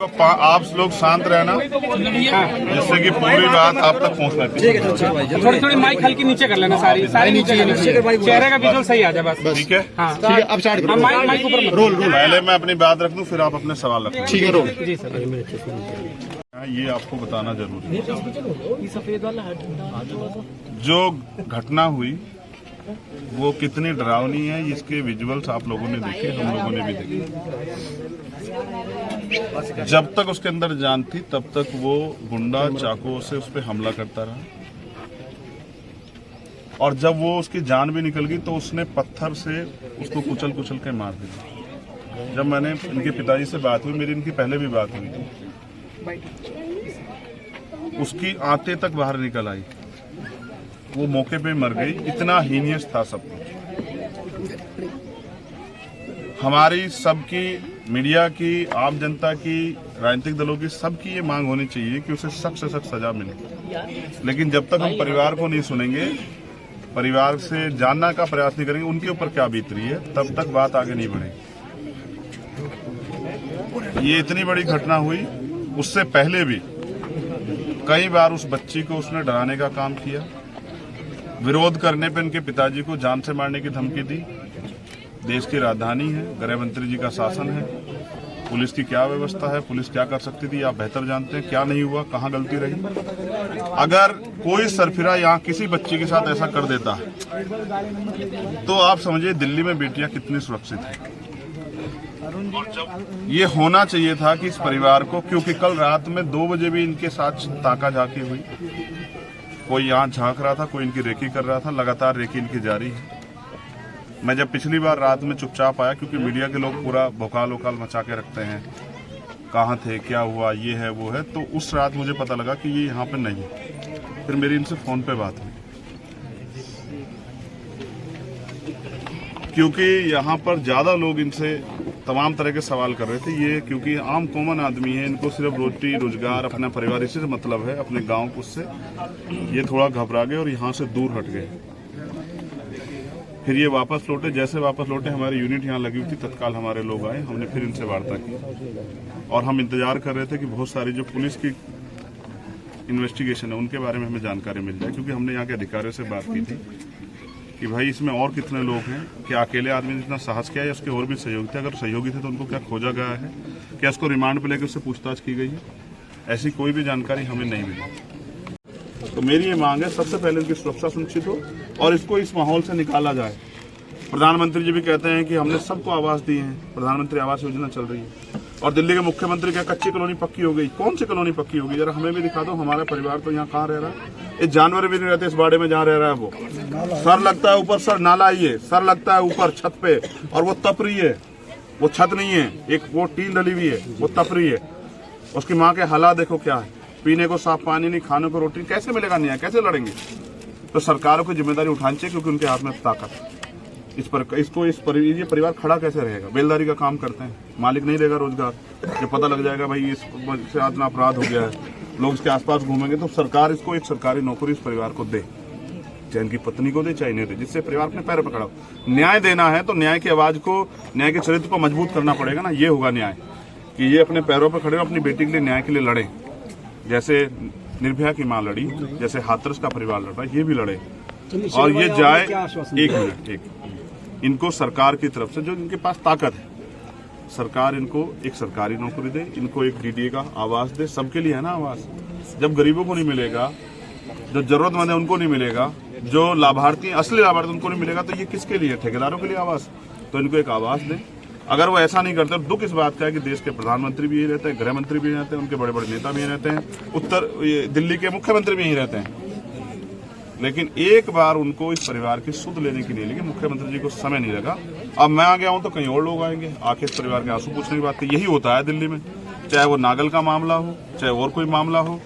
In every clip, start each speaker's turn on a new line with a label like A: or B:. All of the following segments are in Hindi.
A: तो आप लोग शांत रहना जिससे कि पूरी बात आप तक पहुंचना चाहिए।
B: थोड़ी थोड़ी माइक हल्की नीचे कर लेना, सारी नीचे चेहरे का विजुअल सही आ जाए बस।
A: ठीक है,
B: ठीक है, अब स्टार्ट करो। माइक ऊपर रोल।
A: पहले मैं अपनी बात रख दूं, फिर आप अपने सवाल रखें।
B: ठीक है, रोल। जी सर।
A: ये आपको बताना जरूरी है, जो घटना हुई वो कितनी डरावनी है, इसके विजुअल्स आप लोगों ने देखे, हम लोगों ने भी देखे। जब तक उसके अंदर जान थी तब तक वो गुंडा चाकुओं से उस पर हमला करता रहा, और जब वो उसकी जान भी निकल गई तो उसने पत्थर से उसको कुचल कुचल के मार दिया। जब मैंने इनके पिताजी से बात हुई, मेरी इनकी पहले भी बात हुई थी, उसकी आंतें तक बाहर निकल आई, वो मौके पे मर गई। इतना हीनियस था सब कुछ। हमारी सबकी, मीडिया की, आम जनता की, राजनीतिक दलों की, सबकी ये मांग होनी चाहिए कि उसे सख्त से सख्त सजा मिले। लेकिन जब तक हम परिवार को नहीं सुनेंगे, परिवार से जानना का प्रयास नहीं करेंगे उनके ऊपर क्या बीत रही है, तब तक बात आगे नहीं बढ़ेगी। ये इतनी बड़ी घटना हुई, उससे पहले भी कई बार उस बच्ची को उसने डराने का काम किया। विरोध करने पर इनके पिताजी को जान से मारने की धमकी दी। देश की राजधानी है, गृह मंत्री जी का शासन है, पुलिस की क्या व्यवस्था है, पुलिस क्या कर सकती थी आप बेहतर जानते हैं। क्या नहीं हुआ, कहां गलती रही। अगर कोई सरफिरा यहाँ किसी बच्ची के साथ ऐसा कर देता है तो आप समझिए दिल्ली में बेटियां कितनी सुरक्षित हैं। ये होना चाहिए था कि इस परिवार को, क्योंकि कल रात में 2 बजे भी इनके साथ ताका झाकी हुई, कोई यहाँ झांक रहा था, कोई इनकी रेकी कर रहा था, लगातार रेकी इनकी जारी है। मैं जब पिछली बार रात में चुपचाप आया, क्योंकि मीडिया के लोग पूरा भोकाल वोकाल मचा के रखते हैं, कहाँ थे, क्या हुआ, ये है वो है, तो उस रात मुझे पता लगा कि ये यहाँ पे नहीं है। फिर मेरी इनसे फोन पे बात हुई, क्योंकि यहाँ पर ज्यादा लोग इनसे तमाम तरह के सवाल कर रहे थे। ये क्योंकि आम कॉमन आदमी है, इनको सिर्फ रोटी रोजगार, अपना परिवार, इसी से मतलब है, अपने गांव को, उससे ये थोड़ा घबरा गए और यहाँ से दूर हट गए। फिर ये वापस लौटे। जैसे वापस लौटे, हमारी यूनिट यहाँ लगी हुई थी, तत्काल हमारे लोग आए, हमने फिर इनसे वार्ता की और हम इंतजार कर रहे थे कि बहुत सारी जो पुलिस की इन्वेस्टिगेशन है उनके बारे में हमें जानकारी मिल जाए, क्योंकि हमने यहाँ के अधिकारियों से बात की थी कि भाई इसमें और कितने लोग हैं, क्या अकेले आदमी ने इतना साहस किया या उसके और भी सहयोगी थे, अगर सहयोगी थे तो उनको क्या खोजा गया है, क्या उसको रिमांड पे लेकर उससे पूछताछ की गई है। ऐसी कोई भी जानकारी हमें नहीं मिली। तो मेरी ये मांग है, सबसे पहले इनकी सुरक्षा सुनिश्चित हो और इसको इस माहौल से निकाला जाए। प्रधानमंत्री जी भी कहते हैं कि हमने सबको आवास दी है, प्रधानमंत्री आवास योजना चल रही है, और दिल्ली के मुख्यमंत्री क्या कच्ची कॉलोनी पक्की हो गई। कौन सी कॉलोनी पक्की होगी, जरा हमें भी दिखा दो। हमारा परिवार तो यहाँ कहाँ रह रहा है, ये जानवर भी नहीं रहते इस बाड़े में जहाँ रह रहा है वो। सर लगता है ऊपर, सर नाला ही है, सर लगता है ऊपर छत पे, और वो तप रही है, वो छत नहीं है, एक वो टीन डली हुई है, वो तप रही है। उसकी माँ के हालात देखो क्या है, पीने को साफ पानी नहीं, खाने को रोटी, कैसे मिलेगा न्याय, कैसे लड़ेंगे। तो सरकारों की जिम्मेदारी उठानी चाहिए, क्योंकि उनके हाथ में ताकत है। ये परिवार खड़ा कैसे रहेगा। बेलदारी का काम करते हैं, मालिक नहीं देगा रोजगार, जब पता लग जाएगा भाई इससे इतना अपराध हो गया है, लोग इसके आसपास घूमेंगे, तो सरकार इसको एक सरकारी नौकरी इस परिवार को दे, चाहे इनकी पत्नी को दे चाहे नहीं दे, जिससे परिवार अपने पैर पर खड़ा हो। न्याय देना है तो न्याय की आवाज को, न्याय के चरित्र को मजबूत करना पड़ेगा ना। ये होगा न्याय कि ये अपने पैरों पर खड़े हो, अपनी बेटी के लिए न्याय के लिए लड़े, जैसे निर्भया की मां लड़ी, जैसे हाथरस का परिवार लड़ा, ये भी लड़े। और ये जाए, एक मिनट, इनको सरकार की तरफ से जो इनके पास ताकत है, सरकार इनको एक सरकारी नौकरी दे, इनको एक डीडीए का आवास दे। सबके लिए है ना आवास। जब गरीबों को नहीं मिलेगा, जो जरूरतमंद है उनको नहीं मिलेगा, जो लाभार्थी, असली लाभार्थी उनको नहीं मिलेगा, तो ये किसके लिए, ठेकेदारों के लिए आवास। तो इनको एक आवास दे। अगर वो ऐसा नहीं करते, दुख इस बात का है कि देश के प्रधानमंत्री भी यही रहते हैं, गृह मंत्री भी यही रहते हैं, उनके बड़े बड़े नेता भी यही रहते हैं, दिल्ली के मुख्यमंत्री भी यही रहते हैं। लेकिन एक बार उनको इस परिवार की सुध लेने की नहीं, लेकिन मुख्यमंत्री जी को समय नहीं लगा। अब मैं आ गया हूं तो कहीं और लोग आएंगे, आके इस परिवार के आंसू पूछने की बात। यही होता है दिल्ली में, चाहे वो नागल का मामला हो, चाहे और कोई मामला हो।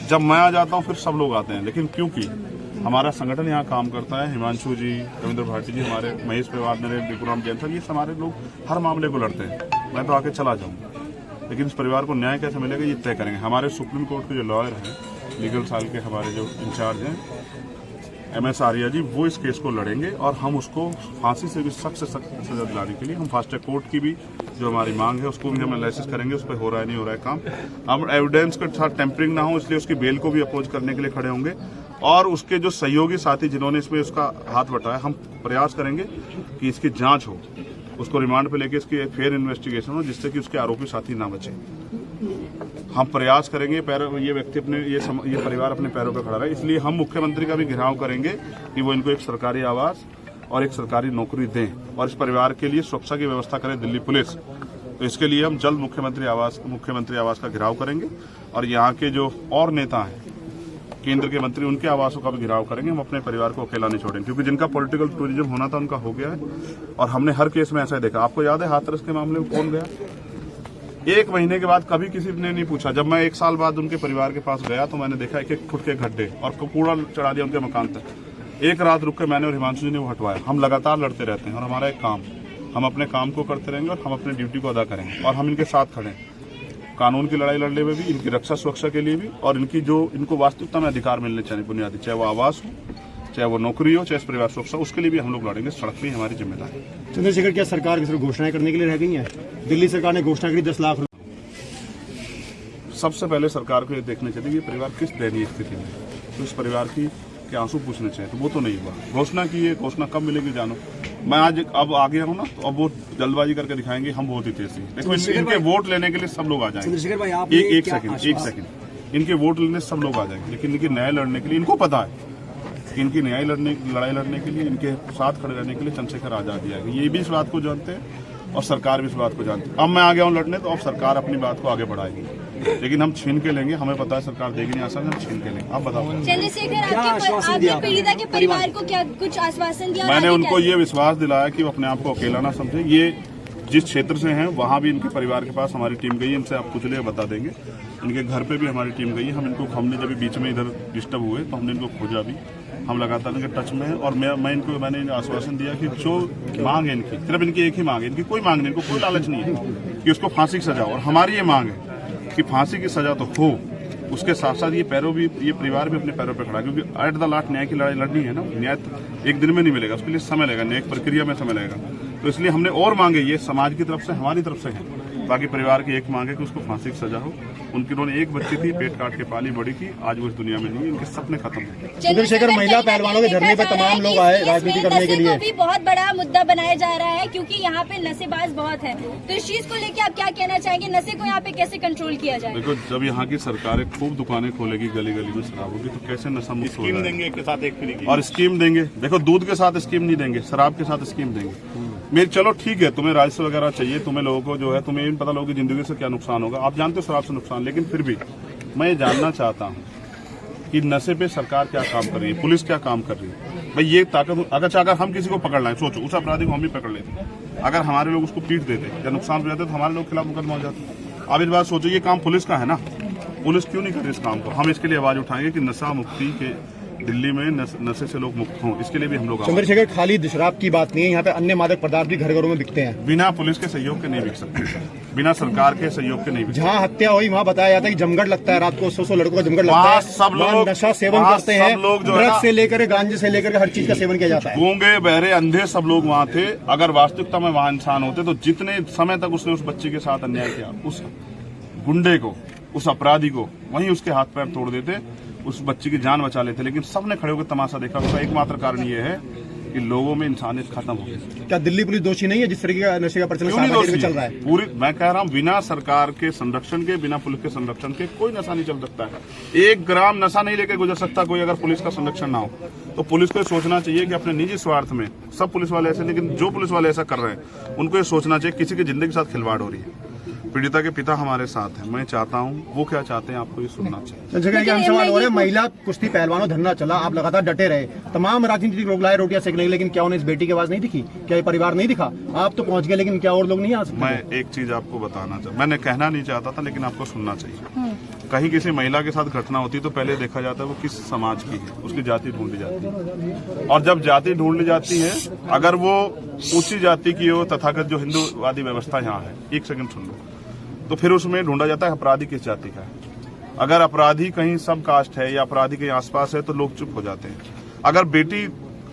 A: जब मैं आ जाता हूं फिर सब लोग आते हैं, लेकिन क्योंकि हमारा संगठन यहाँ काम करता है, हिमांशु जी, रविंद्र भारती जी, हमारे महेश परिवार, मेरे बिकुराम जैन सर, ये हमारे लोग हर मामले को लड़ते हैं। मैं तो आके चला जाऊंगा, लेकिन इस परिवार को न्याय कैसे मिलेगा ये तय करेंगे। हमारे सुप्रीम कोर्ट के जो लॉयर हैं, लीगल साल के हमारे जो इंचार्ज हैं MS आर्या जी, वो इस केस को लड़ेंगे और हम उसको फांसी से भी सख्त से सख्त सजा दिलाने के लिए हम फास्ट ट्रैक कोर्ट की भी जो हमारी मांग है उसको भी हम एनालिसिस करेंगे, उस पर हो रहा है नहीं हो रहा है काम। हम एविडेंस के साथ टेम्परिंग ना हो इसलिए उसकी बेल को भी अपोज करने के लिए खड़े होंगे, और उसके जो सहयोगी साथी जिन्होंने इसमें उसका हाथ बटाया, हम प्रयास करेंगे कि इसकी जांच हो, उसको रिमांड पे लेके इसकी फेयर इन्वेस्टिगेशन हो, जिससे कि उसके आरोपी साथी ना बचे। हम प्रयास करेंगे ये व्यक्ति अपने ये परिवार अपने पैरों पर खड़ा रहे, इसलिए हम मुख्यमंत्री का भी घेराव करेंगे कि वो इनको एक सरकारी आवास और एक सरकारी नौकरी दें, और इस परिवार के लिए सुरक्षा की व्यवस्था करे दिल्ली पुलिस। तो इसके लिए हम जल्द मुख्यमंत्री आवास का घेराव करेंगे, और यहाँ के जो और नेता हैं केंद्र के मंत्री, उनके आवासों का भी घेराव करेंगे। हम अपने परिवार को अकेला नहीं छोड़ेंगे, क्योंकि जिनका पॉलिटिकल टूरिज्म होना था उनका हो गया है, और हमने हर केस में ऐसा ही देखा। आपको याद है हाथरस के मामले में कौन गया? 1 महीने के बाद कभी किसी ने नहीं पूछा। जब मैं 1 साल बाद उनके परिवार के पास गया तो मैंने देखा 1-1 फुट के गड्ढे और कूड़ा चढ़ा दिया उनके मकान तक। 1 रात रुक के मैंने और हिमांशु जी ने वो हटवाया। हम लगातार लड़ते रहते हैं, और हमारा एक काम, हम अपने काम को करते रहेंगे और हम अपनी ड्यूटी को अदा करेंगे, और हम इनके साथ खड़े हैं कानून की लड़ाई लड़ने में भी, इनकी रक्षा सुरक्षा के लिए भी, और इनको वास्तविकता में अधिकार मिलने चाहिए बुनियादी, चाहे वो आवास हो, चाहे वो नौकरी हो, चाहे इस परिवार सुरक्षा, उसके लिए भी हम लोग लड़ेंगे। सड़क पे हमारी जिम्मेदारी।
C: चंद्रशेखर, क्या सरकार की सिर्फ घोषणाएं करने के लिए रह गई है? दिल्ली सरकार ने घोषणा करी 10 लाख।
A: सबसे पहले सरकार को ये देखना चाहिए कि परिवार किस दयनीय स्थिति में है, तो इस परिवार की के आंसू पूछने चाहिए, तो वो तो नहीं हुआ। घोषणा की है, घोषणा कब मिलेगी जानो। मैं आज अब आ गया हूँ ना, तो अब वो जल्दबाजी करके दिखाएंगे हम बहुत ही तेज। देखो इनके वोट लेने के लिए सब लोग आ जाएंगे। एक सेकंड, इनके वोट लेने सब लोग आ जाएंगे, लेकिन इनके न्याय लड़ने के लिए इनको पता है कि इनकी लड़ाई लड़ने के लिए, इनके साथ खड़े रहने के लिए चंद्रशेखर आजाद ही आएगा। ये भी इस बात को जानते हैं और सरकार भी इस बात को जानती है। अब मैं आ गया हूँ लड़ने, तो अब सरकार अपनी बात को आगे बढ़ाएगी, लेकिन हम छीन के लेंगे। हमें पता है सरकार देगी नहीं आसान, हम छीन के लेंगे। आप बताओ
D: चंद्रशेखर, आपने पीड़िता के परिवार को क्या कुछ आश्वासन दिया?
A: मैंने उनको ये विश्वास दिलाया कि वो अपने आप को अकेला ना समझे। ये जिस क्षेत्र से हैं वहाँ भी इनके परिवार के पास हमारी टीम गई है, इनसे आप पूछ ले बता देंगे। इनके घर पे भी हमारी टीम गई है। हमने जब बीच में इधर डिस्टर्ब हुए तो हमने इनको खोजा भी। हम लगातार इनके टच में हैं, और मैंने आश्वासन दिया कि जो मांग है इनकी, सिर्फ इनकी एक ही मांग है, इनकी कोई मांग नहीं, इनको कोई लालच नहीं है कि उसको फांसी की सजा हो, और हमारी ये मांग है कि फांसी की सजा तो हो, उसके साथ साथ ये परिवार भी अपने पैरों पर खड़ा, क्योंकि एट द लास्ट न्याय की लड़ाई लड़नी है ना। न्याय एक दिन में नहीं मिलेगा, उसके लिए समय लगेगा, न्यायिक प्रक्रिया में समय लगेगा। तो इसलिए हमने और मांगे, ये समाज की तरफ से, हमारी तरफ से है। बाकी परिवार की एक मांग है कि उसको फांसी की सजा हो। उन्होंने एक बच्ची थी, पेट काट के पाली बड़ी की, आज वो इस दुनिया में नहीं है, इनके सपने खत्म हो गए।
C: चंद्रशेखर, महिला पहलवानों के धरने पर तमाम लोग आए राजनीति करने के लिए,
D: भी बहुत बड़ा मुद्दा बनाया जा रहा है, क्योंकि यहाँ पे नशेबाज बहुत है। तो इस चीज को लेकर आप क्या कहना चाहेंगे? नशे को यहाँ पे कैसे कंट्रोल किया जाए?
A: देखो, जब यहाँ की सरकारें खूब दुकानें खोलेगी, गली गली में शराब होगी, तो कैसे नशा मुक्त हो जाएगा? एक के साथ एक फ्री, और स्कीम देंगे। देखो, दूध के साथ स्कीम नहीं देंगे, शराब के साथ स्कीम देंगे। मेरी चलो ठीक है, तुम्हें राजस्व वगैरह चाहिए, तुम्हें लोगों को जो है, तुम्हें भी पता लोगों की जिंदगी से क्या नुकसान होगा, आप जानते हो शराब से नुकसान, लेकिन फिर भी मैं ये जानना चाहता हूँ कि नशे पे सरकार क्या काम कर रही है, पुलिस क्या काम कर रही है। भाई ये ताकत, अगर हम किसी को पकड़ लाएं, सोचो उस अपराधी को हम भी पकड़ लेते, अगर हमारे लोग उसको पीट देते या नुकसान हो जाते तो हमारे लोग खिलाफ मुकदमा हो जाता। अब इस बात सोचो, ये काम पुलिस का है ना, पुलिस क्यों नहीं कर रही इस काम को? हम इसके लिए आवाज उठाएंगे कि नशा मुक्ति के दिल्ली में नशे से लोग मुक्त हों, इसके लिए भी हम लोग।
C: चंद्रशेखर, खाली शराब की बात नहीं है, यहाँ पे अन्य मादक पदार्थ भी घर घरों में बिकते हैं।
A: बिना पुलिस के सहयोग के नहीं बिक सकते, बिना सरकार के सहयोग के नहीं बिक सकते।
C: जहाँ हत्या हुई वहाँ बताया जाता है कि जमघट लगता है, रात को 100 लड़कों का जमघट लगता है,
A: सब लोग
C: नशा सेवन करते हैं, ड्रग्स से लेकर गांजे से लेकर हर चीज का सेवन किया जाता है।
A: गूंगे बहरे अंधे सब लोग वहाँ थे। अगर वास्तविकता में वहाँ इंसान होते तो जितने समय तक उसने उस बच्चे के साथ अन्याय किया, उस गुंडे को, उस अपराधी को वहीं उसके हाथ पैर तोड़ देते, उस बच्ची की जान बचा लेते। लेकिन सबने खड़े होकर तमाशा देखा। उसका एकमात्र कारण ये है कि लोगों में इंसानियत खत्म हो गई।
C: क्या दिल्ली पुलिस दोषी नहीं है जिस तरीके का नशे का प्रचलन चल रहा है?
A: पूरी, मैं कह रहा हूँ, बिना सरकार के संरक्षण के, बिना पुलिस के संरक्षण के कोई नशा नहीं चल सकता है। 1 ग्राम नशा नहीं लेके गुजर सकता कोई, अगर पुलिस का संरक्षण ना हो। तो पुलिस को सोचना चाहिए कि अपने निजी स्वार्थ में, सब पुलिस वाले ऐसे, लेकिन जो पुलिस वाले ऐसा कर रहे हैं उनको ये सोचना चाहिए किसी की जिंदगी के साथ खिलवाड़ हो रही है। पीड़िता के पिता हमारे साथ हैं, मैं चाहता हूँ, वो क्या चाहते हैं आपको ये सुनना चाहिए।
C: हम सवाल हो रहे हैं, महिला कुश्ती पहलवानों धरना चला, आप लगातार डटे रहे, तमाम राजनीतिक लोग लाए रोटियां सेकने, लेकिन क्या उन्हें इस बेटी की आवाज नहीं दिखी? क्या ये परिवार नहीं दिखा? आप तो पहुंच गए, लेकिन क्या और लोग नहीं आ सकते?
A: मैं एक चीज आपको बताना चाहता, मैंने कहना नहीं चाहता था, लेकिन आपको सुनना चाहिए। कहीं किसी महिला के साथ घटना होती तो पहले देखा जाता है वो किस समाज की है, उसकी जाति ढूंढी जाती है, और जब जाति ढूंढ ली जाती है, अगर वो ऊंची जाति की हो, तथाकथित जो हिंदूवादी व्यवस्था यहाँ है, एक सेकंड सुन लो, तो फिर उसमें ढूंढा जाता है अपराधी किस जाति का है। अगर अपराधी कहीं सब कास्ट है या अपराधी के आसपास है तो लोग चुप हो जाते हैं। अगर बेटी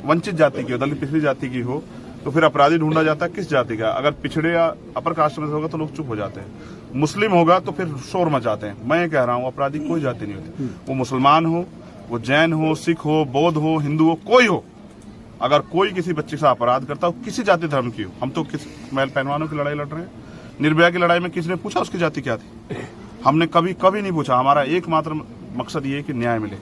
A: वंचित जाति की हो, दलित पिछड़ी जाति की हो, तो फिर अपराधी ढूंढा जाता है किस जाति का। अगर पिछड़े या अपर कास्ट में होगा तो लोग चुप हो जाते हैं, मुस्लिम होगा तो फिर शोर मचाते हैं। मैं ये कह रहा हूँ अपराधी कोई जाति नहीं होती, वो मुसलमान हो, वो जैन हो, सिख हो, बौद्ध हो, हिंदू हो, कोई हो। अगर कोई किसी बच्चे से अपराध करता हो, किसी जाति धर्म की हो, हम तो किस महल पहलवानों की लड़ाई लड़ रहे हैं, निर्भया की लड़ाई में किसने पूछा उसकी जाति क्या थी? हमने कभी नहीं पूछा। हमारा एकमात्र मकसद ये है कि न्याय मिले।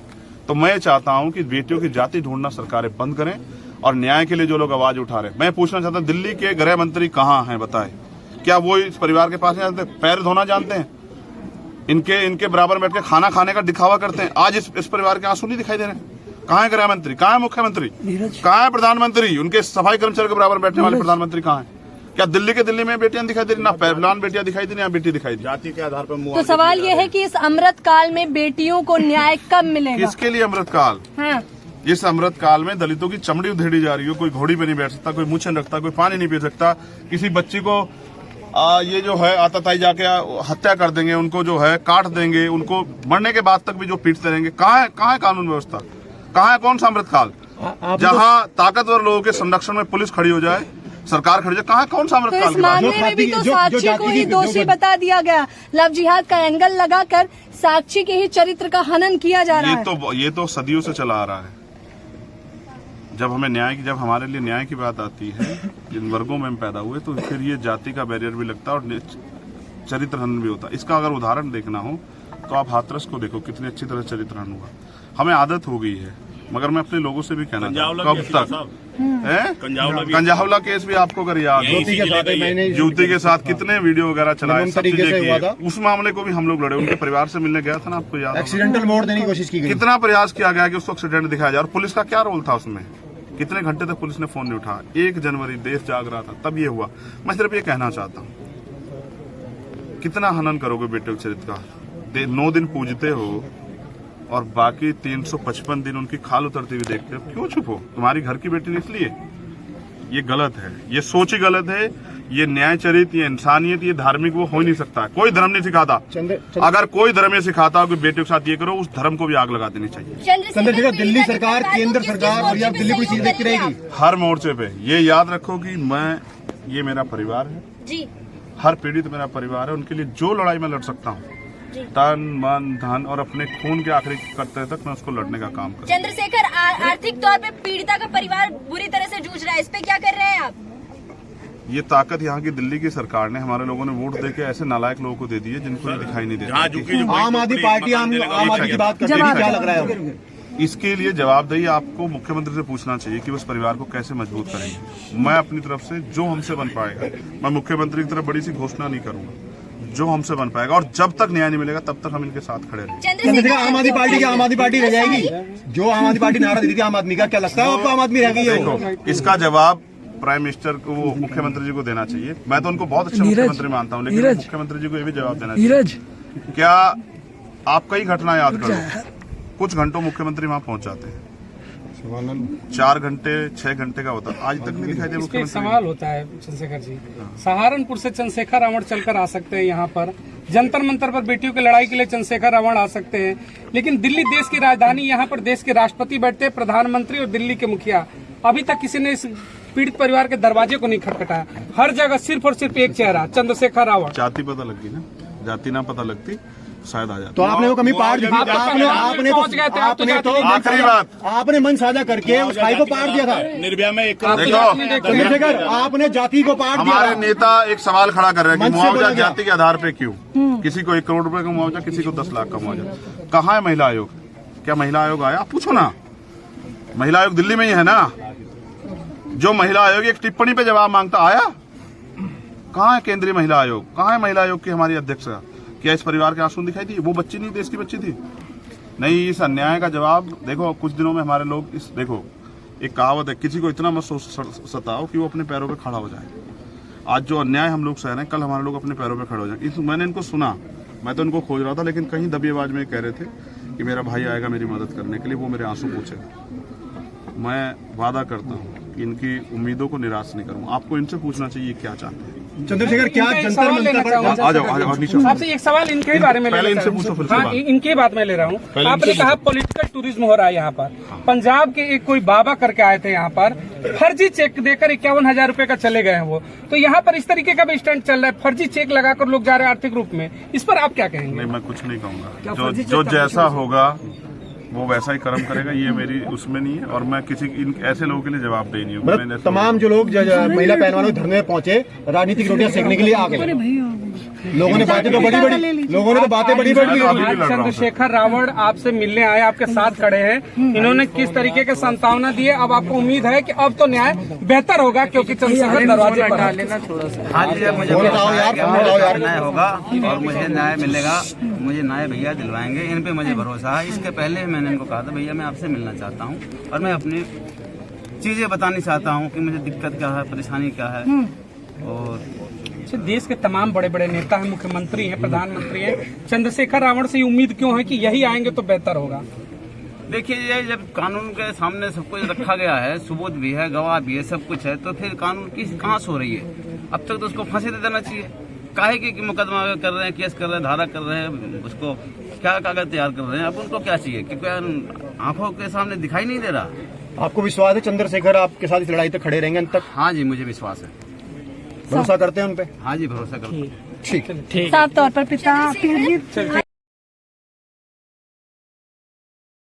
A: तो मैं चाहता हूं कि बेटियों की जाति ढूंढना सरकारें बंद करें और न्याय के लिए जो लोग आवाज उठा रहे हैं। मैं पूछना चाहता हूं, दिल्ली के गृह मंत्री कहां हैं बताएं? क्या वो इस परिवार के पास नहीं जानते? पैर धोना जानते हैं? इनके बराबर बैठ के खाना खाने का दिखावा करते हैं। आज इस परिवार के आंसू नहीं दिखाई दे रहे हैं। कहां है गृह मंत्री? कहां है मुख्यमंत्री? कहां है प्रधानमंत्री? उनके सफाई कर्मचारी के बराबर बैठने वाले प्रधानमंत्री कहां है? क्या दिल्ली में बेटियां दिखाई दे रही? ना पहलवान बेटियां दिखाई दे रही, ना बेटी दिखाई दे। जाति के आधार पर
E: तो सवाल ये है कि इस अमृत काल में बेटियों को न्याय कब मिलेगा?
A: किसके लिए अमृत काल?
E: हाँ।
A: इस अमृत काल में दलितों की चमड़ी उधेड़ी जा रही हो। कोई घोड़ी पे नहीं बैठ सकता, कोई मूछन रखता, कोई पानी नहीं पी सकता। किसी बच्ची को ये जो है आतताई जाके हत्या कर देंगे, उनको जो है काट देंगे, उनको मरने के बाद तक भी जो पीटते रहेंगे। कहाँ है कानून व्यवस्था? कहाँ है कौन सा अमृत काल जहाँ ताकतवर लोगों के संरक्षण में पुलिस खड़ी हो जाए, सरकार खड़ी हो जाए? कहाँ कौन सा अमृत
E: तो
A: काल?
E: इस मामले में भी तो साक्षी को ही दोषी बता दिया गया। लव जिहाद का एंगल लगाकर साक्षी के ही चरित्र का हनन किया जा रहा है।
A: ये तो सदियों से चला आ रहा है। जब हमारे लिए न्याय की बात आती है, जिन वर्गों में हम पैदा हुए, तो फिर ये जाति का बैरियर भी लगता है और चरित्र हनन भी होता है। इसका अगर उदाहरण देखना हो तो आप हाथरस को देखो, कितनी अच्छी तरह चरित्र हनन हुआ। हमें आदत हो गई है, मगर मैं अपने लोगों से भी कहना चाहता हूं, कब तक कंजावला केस भी आपको अगर याद हो, युवती के साथ कितने वीडियो वगैरह चलाए, सब चीजें की। उस मामले को भी हम लोग लड़े, उनके परिवार से मिलने गया था ना, आपको याद?
C: एक्सीडेंटल मोड़ देने की कोशिश की गई।
A: कितना प्रयास किया गया कि उसको एक्सीडेंट दिखाया जाए, और पुलिस का क्या रोल था उसमें? कितने घंटे तक पुलिस ने फोन नहीं उठाया? 1 जनवरी देश जाग रहा था, तब ये हुआ। मैं सिर्फ ये कहना चाहता हूँ, कितना हनन करोगे बेटे के चरित्र का? 9 दिन पूजते हो और बाकी 355 दिन उनकी खाल उतरती हुई देखते हो। क्यों चुप हो? तुम्हारी घर की बेटी नहीं, इसलिए ये गलत है। ये सोच ही गलत है। ये न्याय चरित्र, ये इंसानियत, ये धार्मिक वो हो ही नहीं सकता। कोई धर्म नहीं सिखाता। अगर कोई धर्म ये सिखाता हो कि बेटियों के साथ ये करो, उस धर्म को भी आग लगा देनी चाहिए।
C: चंद्रशेखर, दिल्ली सरकार, केंद्र सरकार और या दिल्ली पुलिस देखती रहेगी
A: हर मोर्चे पे। ये याद रखो कि ये मेरा परिवार है
D: जी,
A: हर पीड़ित मेरा परिवार है। उनके लिए जो लड़ाई में लड़ सकता हूँ, तन मन धन और अपने खून के आखिरी कतरे तक मैं उसको लड़ने का काम करूँ।
D: चंद्रशेखर, आर्थिक तौर पे पीड़िता का परिवार बुरी तरह से जूझ रहा है, इस पे क्या कर रहे हैं आप?
A: ये ताकत यहाँ की दिल्ली की सरकार ने, हमारे लोगों ने वोट देके ऐसे नालायक लोगों को दे दी है जिनको ये दिखाई नहीं देता।
C: आम आदमी पार्टी आम आदमी की बात करती है, क्या लग रहा है?
A: इसके लिए जवाबदेही आपको मुख्यमंत्री से पूछना चाहिए कि उस परिवार को कैसे मजबूत करेंगे। मैं अपनी तरफ से जो हमसे बन पाएगा, मैं मुख्यमंत्री की तरफ बड़ी सी घोषणा नहीं करूंगा, जो हमसे बन पाएगा। और जब तक न्याय नहीं मिलेगा तब तक हम इनके साथ खड़े रहेंगे।
C: चंद्रशेखर, आम आदमी पार्टी की आम आदमी पार्टी रह जाएगी? जो आम आदमी पार्टी नारा दी थी आम आदमी का, क्या लगता है आपको आम आदमी रह गई है?
A: देखो, इसका जवाब प्राइम मिनिस्टर को, मुख्यमंत्री जी को देना चाहिए। मैं तो उनको बहुत अच्छे मुख्यमंत्री मानता हूँ, लेकिन मुख्यमंत्री जी को ये भी जवाब देना चाहिए। क्या आप कई घटना याद करो, कुछ घंटों मुख्यमंत्री वहाँ पहुँच जाते हैं, 4 घंटे 6 घंटे का होता, आज तक नहीं दिखाई दे।
B: इस पे एक सवाल होता है चंद्रशेखर जी, सहारनपुर से चंद्रशेखर रावण चलकर आ सकते हैं यहाँ पर, जंतर मंतर पर बेटियों की लड़ाई के लिए चंद्रशेखर रावण आ सकते हैं, लेकिन दिल्ली देश की राजधानी, यहाँ पर देश के राष्ट्रपति बैठते हैं, प्रधानमंत्री और दिल्ली के मुखिया, अभी तक किसी ने इस पीड़ित परिवार के दरवाजे को नहीं खटखटाया। हर जगह सिर्फ और सिर्फ एक चेहरा, चंद्रशेखर रावण।
A: जाति पता लगती ना, जाति ना पता लगती शायद आ जाता।
C: तो आपने वो कमी पार दी,
A: आखिरी बात,
C: आपने मन साझा करके उस भाई को पार दिया था।
A: निर्भया में एक
C: चंद्रशेखर, आपने जाति को पार दिया।
A: हमारे नेता एक सवाल खड़ा कर रहे हैं कि मुआवजा जाति के आधार पे क्यों? किसी को 1 करोड़ रुपए का मुआवजा, किसी को 10 लाख का मुआवजा। कहाँ है महिला आयोग? क्या महिला आयोग आया? पूछो ना, महिला आयोग दिल्ली में ही है ना। जो महिला आयोग एक टिप्पणी पे जवाब मांगता, आया? कहाँ है केंद्रीय महिला आयोग? कहाँ है महिला आयोग की हमारी अध्यक्ष? क्या इस परिवार के आंसू दिखाई दिए? वो बच्ची नहीं, देश की बच्ची थी। नहीं, इस अन्याय का जवाब देखो। कुछ दिनों में हमारे लोग देखो, एक कहावत है, किसी को इतना मत सताओ कि वो अपने पैरों पे खड़ा हो जाए। आज जो अन्याय हम लोग सह रहे हैं, कल हमारे लोग अपने पैरों पे खड़े हो जाए। मैंने इनको सुना, मैं तो इनको खोज रहा था, लेकिन कहीं दबी आवाज में कह रहे थे कि मेरा भाई आएगा मेरी मदद करने के लिए, वो मेरे आंसू पूछेगा। मैं वादा करता हूँ कि इनकी उम्मीदों को निराश नहीं करूँगा। आपको इनसे पूछना चाहिए क्या चाहते हैं।
C: चंद्रशेखर क्या
B: इनका एक
C: जंतर
B: सवाल लेना
C: मंतर पर
B: चाहूंगा।
A: आ जाओ नीचे।
B: आपसे एक सवाल इनके ही बारे में
A: पहले
B: लेना
A: इनसे
B: चाहूंगा।
A: पूछो, फिर से
B: हाँ,
A: बात।
B: इनकी बात मैं ले रहा हूँ।
A: पहले
B: आपने
A: इनसे
B: कहा पॉलिटिकल टूरिज्म हो रहा है यहाँ पर। पंजाब के एक कोई बाबा करके आए थे यहाँ पर, फर्जी चेक देकर 51,000 रुपए का चले गए हैं वो। तो यहाँ पर इस तरीके का भी स्टंट चल रहा है, फर्जी चेक लगाकर लोग जा रहे हैं आर्थिक रूप में। इस पर आप क्या कहेंगे?
A: नहीं, मैं कुछ नहीं कहूंगा। जो जैसा होगा वो वैसा ही कर्म करेगा, ये मेरी उसमें नहीं है। और मैं किसी इन ऐसे लोगों के लिए जवाबदेही नहीं हूँ।
C: मतलब तमाम जो लोग महिला पहलवानों के धरने में पहुंचे राजनीतिक रोटियां सेकने के लिए आ गए। लोगों ने बातें तो बड़ी बड़ी
B: आज चंद्रशेखर रावण आपसे मिलने आए, आपके साथ खड़े हैं। इन्होंने किस तरीके के सांत्वना दिए? अब आपको उम्मीद है कि अब तो न्याय बेहतर होगा, क्योंकि चंद्रशेखर दरवाजे पर है।
F: हाँ जी, मुझे न्याय होगा और मुझे न्याय मिलेगा। मुझे न्याय भैया दिलवाएंगे, इन पे मुझे भरोसा है। इसके पहले मैंने इनको कहा था भैया मैं आपसे मिलना चाहता हूँ और मैं अपनी चीजें बतानी चाहता हूँ कि मुझे दिक्कत क्या है, परेशानी क्या है। और
B: देश के तमाम बड़े बड़े नेता हैं, मुख्यमंत्री हैं, प्रधानमंत्री हैं, चंद्रशेखर रावण से उम्मीद क्यों है कि यही आएंगे तो बेहतर होगा?
F: देखिए, ये जब कानून के सामने सब कुछ रखा गया है, सबूत भी है, गवाह भी है, सब कुछ है, तो फिर कानून की कहाँ से हो रही है? अब तक तो उसको फांसी दे देना चाहिए। काहे कि मुकदमा कर रहे हैं, केस कर रहे हैं, धारा कर रहे हैं, उसको क्या कागज तैयार कर रहे हैं। अब उनको क्या चाहिए? क्योंकि आंखों के सामने दिखाई नहीं दे रहा।
C: आपको विश्वास है चंद्रशेखर आपके साथ इस लड़ाई तक खड़े रहेंगे अंत तक?
F: हाँ जी, मुझे विश्वास है।
C: भरोसा करते हैं उन पे?
F: हाँ जी, भरोसा करता हूँ।
C: ठीक।
E: साफ तौर पर पिता पीड़ित